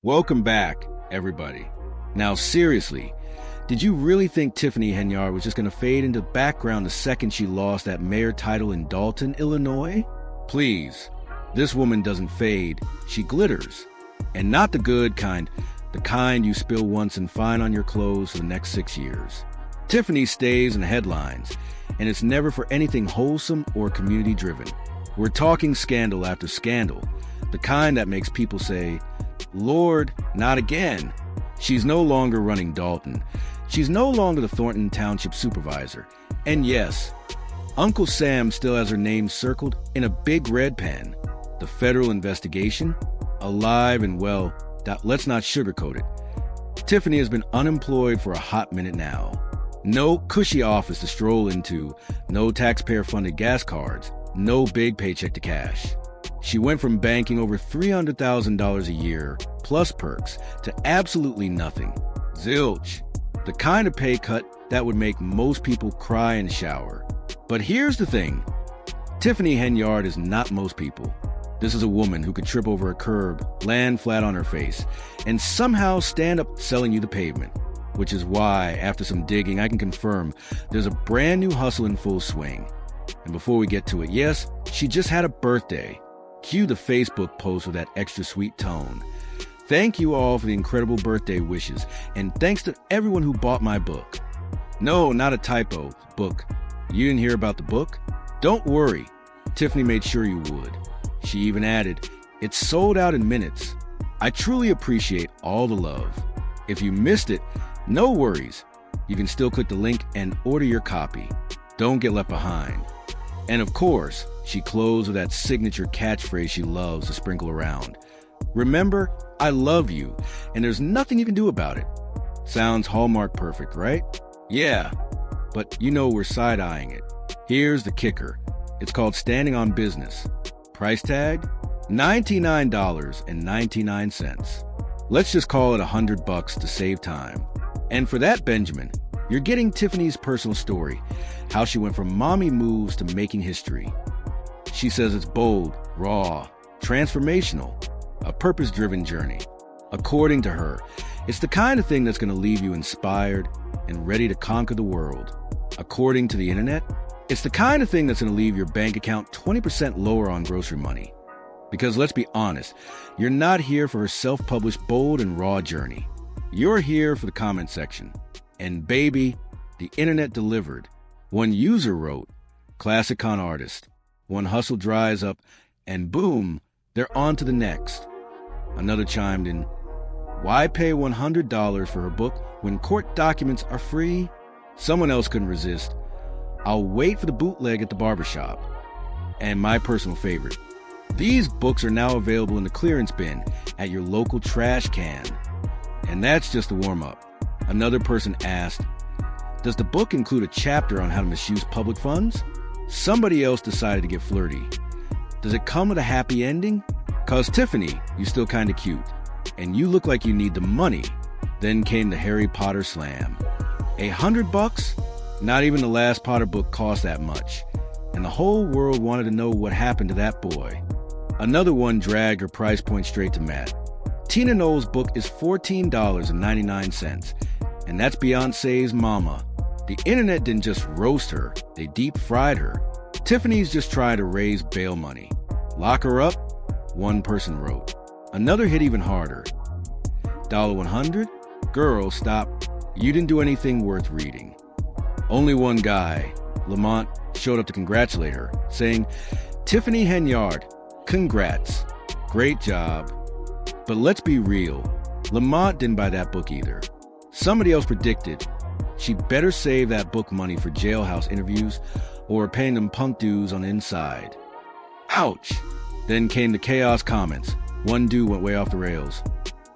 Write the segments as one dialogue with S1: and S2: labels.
S1: Welcome back, everybody. Now, seriously, did you really think Tiffany Henyard was just going to fade into the background the second she lost that mayor title in Dalton, Illinois? Please, this woman doesn't fade, she glitters. And not the good kind, the kind you spill once and find on your clothes for the next 6 years. Tiffany stays in the headlines, and it's never for anything wholesome or community-driven. We're talking scandal after scandal, the kind that makes people say, "Lord, not again." She's no longer running Dalton. She's no longer the Thornton Township supervisor. And yes, Uncle Sam still has her name circled in a big red pen. The federal investigation? Alive and well, let's not sugarcoat it. Tiffany has been unemployed for a hot minute now. No cushy office to stroll into, no taxpayer-funded gas cards, no big paycheck to cash. She went from banking over $300,000 a year, plus perks, to absolutely nothing. Zilch. The kind of pay cut that would make most people cry in the shower. But here's the thing. Tiffany Henyard is not most people. This is a woman who could trip over a curb, land flat on her face, and somehow stand up selling you the pavement. Which is why, after some digging, I can confirm there's a brand new hustle in full swing. And before we get to it, yes, she just had a birthday. Cue the Facebook post with that extra sweet tone. Thank you all for the incredible birthday wishes, and thanks to everyone who bought my book. No, not a typo, book. You didn't hear about the book? Don't worry, Tiffany made sure you would. She even added, "It's sold out in minutes." I truly appreciate all the love. If you missed it, no worries. You can still click the link and order your copy. Don't get left behind. And of course, she closed with that signature catchphrase she loves to sprinkle around. Remember, I love you, and there's nothing you can do about it. Sounds Hallmark perfect, right? Yeah, but you know we're side-eyeing it. Here's the kicker. It's called Standing on Business. Price tag? $99.99. Let's just call it $100 to save time. And for that, Benjamin, you're getting Tiffany's personal story, how she went from mommy moves to making history. She says it's bold, raw, transformational, a purpose-driven journey. According to her, it's the kind of thing that's going to leave you inspired and ready to conquer the world. According to the internet, it's the kind of thing that's going to leave your bank account 20% lower on grocery money. Because let's be honest, you're not here for her self-published bold and raw journey. You're here for the comment section. And baby, the internet delivered. One user wrote, "Classic con artist." One hustle dries up, and boom, they're on to the next. Another chimed in, "Why pay $100 for her book when court documents are free?" Someone else couldn't resist, "I'll wait for the bootleg at the barbershop." And my personal favorite, "These books are now available in the clearance bin at your local trash can." And that's just the warm-up. Another person asked, "Does the book include a chapter on how to misuse public funds?" Somebody else decided to get flirty. "Does it come with a happy ending? 'Cause Tiffany, you still kinda cute, and you look like you need the money." Then came the Harry Potter slam. $100? Not even the last Potter book cost that much. And the whole world wanted to know what happened to that boy. Another one dragged her price point straight to Matt. Tina Knowles' book is $14.99, and that's Beyonce's mama. The internet didn't just roast her, they deep-fried her. Tiffany's just trying to raise bail money. Lock her up? One person wrote. Another hit even harder. $100? Girl, stop. You didn't do anything worth reading. Only one guy, Lamont, showed up to congratulate her, saying, "Tiffany Henyard, congrats. Great job." But let's be real, Lamont didn't buy that book either. Somebody else predicted she better save that book money for jailhouse interviews or paying them punk dues on the inside. Ouch! Then came the chaos comments. One dude went way off the rails.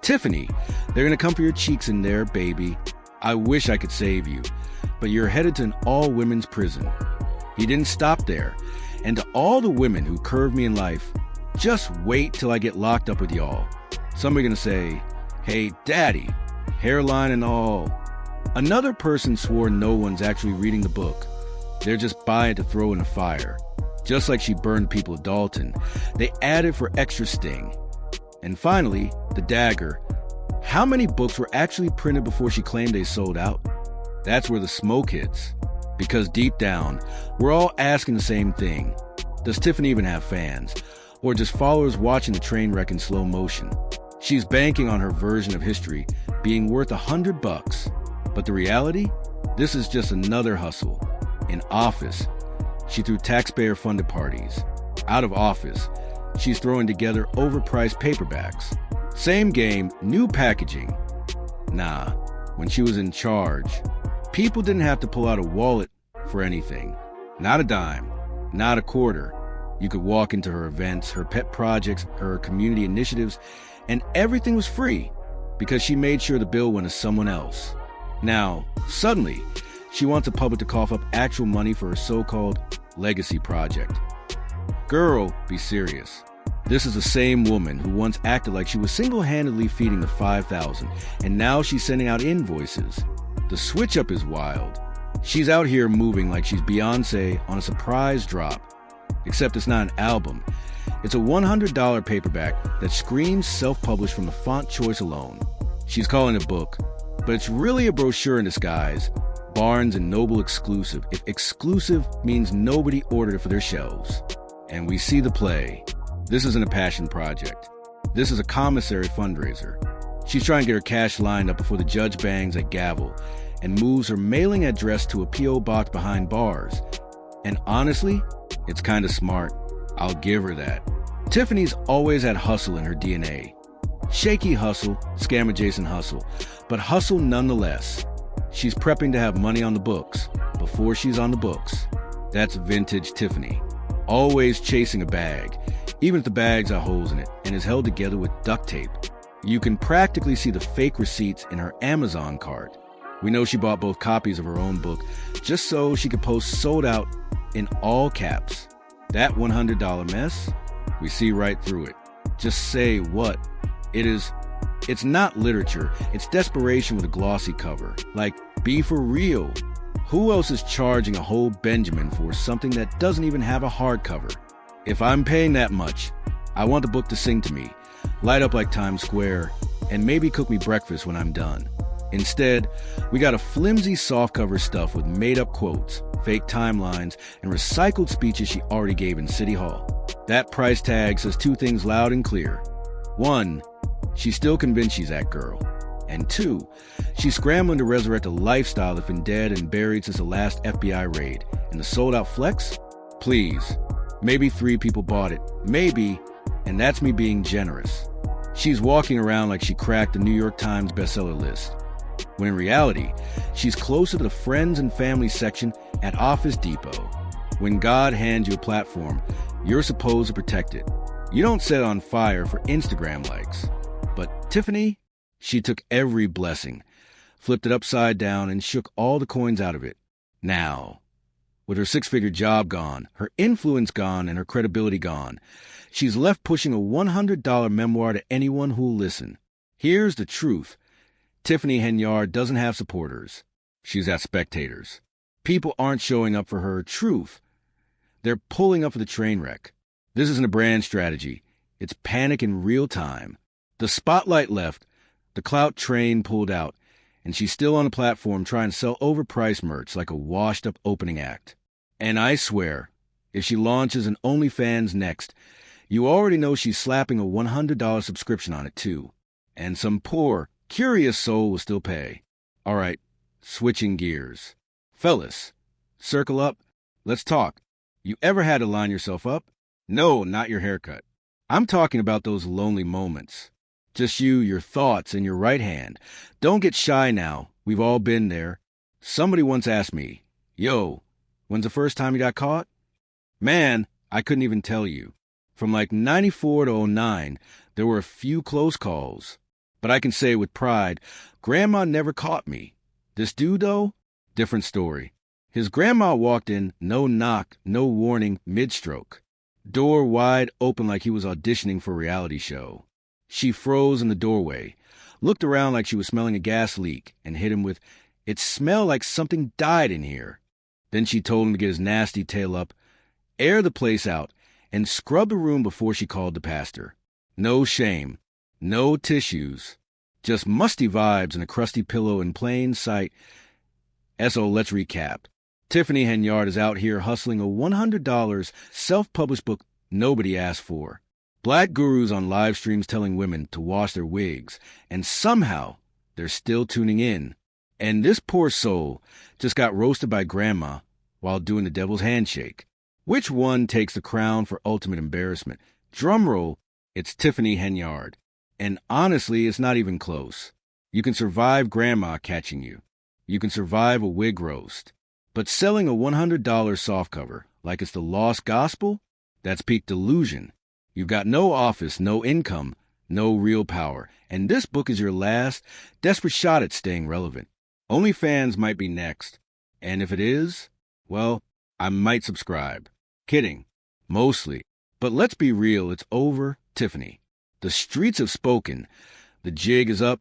S1: "Tiffany, they're gonna come for your cheeks in there, baby. I wish I could save you, but you're headed to an all-women's prison." He didn't stop there. And to all the women who curved me in life, just wait till I get locked up with y'all. Somebody gonna say, "Hey, daddy, hairline and all." Another person swore no one's actually reading the book. They're just buying to throw in the fire. Just like she burned people at Dalton, they added for extra sting. And finally, the dagger, How many books were actually printed before she claimed they sold out? That's where the smoke hits. Because deep down, we're all asking the same thing. Does Tiffany even have fans? Or just followers watching the train wreck in slow motion? She's banking on her version of history being worth $100. But the reality? This is just another hustle. In office, she threw taxpayer-funded parties. Out of office, she's throwing together overpriced paperbacks. Same game, new packaging. Nah, when she was in charge, people didn't have to pull out a wallet for anything. Not a dime, not a quarter. You could walk into her events, her pet projects, her community initiatives, and everything was free because she made sure the bill went to someone else. Now, suddenly, she wants the public to cough up actual money for her so-called legacy project. Girl, be serious. This is the same woman who once acted like she was single-handedly feeding the 5,000, and now she's sending out invoices. The switch-up is wild. She's out here moving like she's Beyoncé on a surprise drop. Except it's not an album. It's a $100 paperback that screams self-published from the font choice alone. She's calling it a book, but it's really a brochure in disguise. Barnes & Noble exclusive, if exclusive means nobody ordered it for their shelves. And we see the play. This isn't a passion project. This is a commissary fundraiser. She's trying to get her cash lined up before the judge bangs a gavel and moves her mailing address to a P.O. box behind bars. And honestly, it's kind of smart. I'll give her that. Tiffany's always had hustle in her DNA. Shaky hustle, scam-adjacent hustle, but hustle nonetheless. She's prepping to have money on the books before she's on the books. That's vintage Tiffany. Always chasing a bag, even if the bag's got holes in it and is held together with duct tape. You can practically see the fake receipts in her Amazon cart. We know she bought both copies of her own book just so she could post sold out in all caps. That $100 mess, we see right through it. Just say what? It's not literature, it's desperation with a glossy cover. Like, be for real. Who else is charging a whole Benjamin for something that doesn't even have a hardcover? If I'm paying that much, I want the book to sing to me, light up like Times Square, and maybe cook me breakfast when I'm done. Instead, we got a flimsy softcover stuff with made-up quotes, fake timelines, and recycled speeches she already gave in City Hall. That price tag says two things loud and clear. One, she's still convinced she's that girl. And two, she's scrambling to resurrect a lifestyle that's been dead and buried since the last FBI raid. And the sold-out flex? Please. Maybe 3 people bought it. Maybe, and that's me being generous. She's walking around like she cracked the New York Times bestseller list, when in reality, she's closer to the friends and family section at Office Depot. When God hands you a platform, you're supposed to protect it. You don't set it on fire for Instagram likes. But Tiffany, she took every blessing, flipped it upside down, and shook all the coins out of it. Now, with her 6-figure job gone, her influence gone, and her credibility gone, she's left pushing a $100 memoir to anyone who'll listen. Here's the truth. Tiffany Henyard doesn't have supporters. She's got spectators. People aren't showing up for her truth. They're pulling up for the train wreck. This isn't a brand strategy. It's panic in real time. The spotlight left, the clout train pulled out, and she's still on the platform trying to sell overpriced merch like a washed-up opening act. And I swear, if she launches an OnlyFans next, you already know she's slapping a $100 subscription on it too. And some poor, curious soul will still pay. All right, switching gears. Fellas, circle up. Let's talk. You ever had to line yourself up? No, not your haircut. I'm talking about those lonely moments. Just you, your thoughts, and your right hand. Don't get shy now. We've all been there. Somebody once asked me, "Yo, when's the first time you got caught?" Man, I couldn't even tell you. From like 94 to 09, there were a few close calls. But I can say with pride, Grandma never caught me. This dude, though, different story. His grandma walked in, no knock, no warning, mid-stroke. Door wide open like he was auditioning for a reality show. She froze in the doorway, looked around like she was smelling a gas leak, and hit him with, "It smelled like something died in here." Then she told him to get his nasty tail up, air the place out, and scrub the room before she called the pastor. No shame, no tissues, Just musty vibes and a crusty pillow in plain sight. So let's recap. Tiffany Henyard is out here hustling a $100 self-published book nobody asked for. Black gurus on live streams telling women to wash their wigs, and somehow they're still tuning in. And this poor soul just got roasted by grandma while doing the devil's handshake. Which one takes the crown for ultimate embarrassment? Drumroll, it's Tiffany Henyard. And honestly, it's not even close. You can survive grandma catching you. You can survive a wig roast. But selling a $100 softcover like it's the lost gospel? That's peak delusion. You've got no office, no income, no real power. And this book is your last desperate shot at staying relevant. OnlyFans might be next. And if it is, well, I might subscribe. Kidding. Mostly. But let's be real, it's over, Tiffany. The streets have spoken. The jig is up,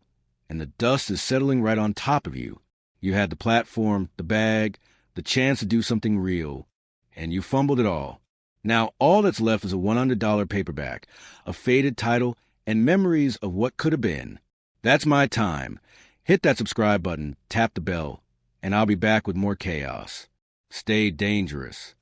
S1: and the dust is settling right on top of you. You had the platform, the bag, the chance to do something real, and you fumbled it all. Now all that's left is a $100 paperback, a faded title, and memories of what could have been. That's my time. Hit that subscribe button, tap the bell, and I'll be back with more chaos. Stay dangerous.